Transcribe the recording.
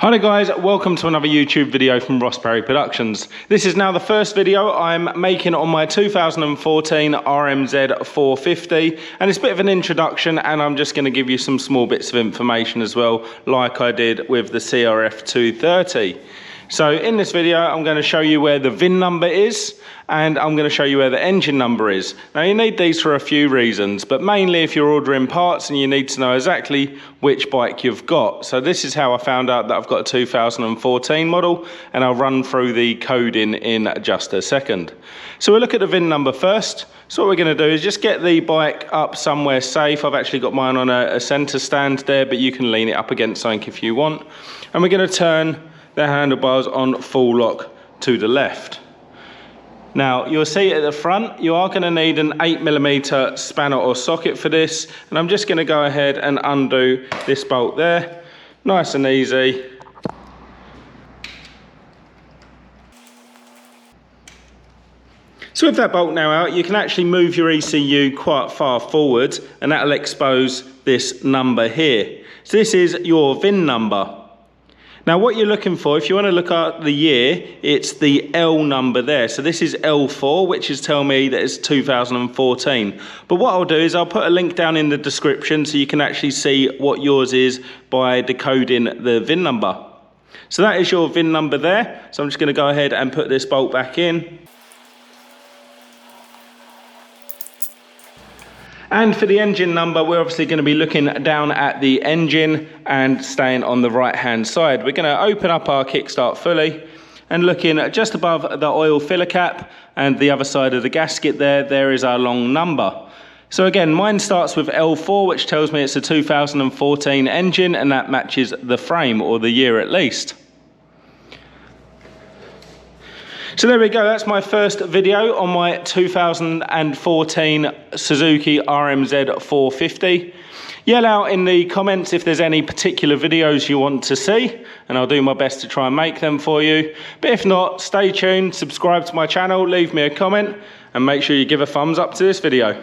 Hi there guys, welcome to another YouTube video from Rossberry Productions. This is now the first video I'm making on my 2014 RMZ 450, and it's a bit of an introduction, and I'm just going to give you some small bits of information as well, like I did with the CRF 230. So in this video I'm going to show you where the VIN number is, and I'm going to show you where the engine number is. Now you need these for a few reasons, but mainly if you're ordering parts and you need to know exactly which bike you've got. So this is how I found out that I've got a 2014 model, and I'll run through the coding in just a second. So we'll look at the VIN number first. So what we're going to do is just get the bike up somewhere safe. I've actually got mine on a centre stand there, but you can lean it up against something if you want. And we're going to turn the handlebars on full lock to the left. Now you'll see at the front you are going to need an 8mm spanner or socket for this, and I'm just going to go ahead and undo this bolt there, nice and easy. So with that bolt now out, you can actually move your ECU quite far forward, and that'll expose this number here. So this is your VIN number. Now what you're looking for, if you want to look at the year, it's the L number there. So this is L4, which is telling me that it's 2014. But what I'll do is I'll put a link down in the description so you can actually see what yours is by decoding the VIN number. So that is your VIN number there. So I'm just going to go ahead and put this bolt back in. And for the engine number, we're obviously going to be looking down at the engine and staying on the right hand side. We're going to open up our kickstart fully and looking just above the oil filler cap and the other side of the gasket there is our long number. So again, mine starts with L4, which tells me it's a 2014 engine, and that matches the frame, or the year at least. So there we go, that's my first video on my 2014 Suzuki RMZ 450. Yell out in the comments if there's any particular videos you want to see, and I'll do my best to try and make them for you. But if not, stay tuned, subscribe to my channel, leave me a comment, and make sure you give a thumbs up to this video.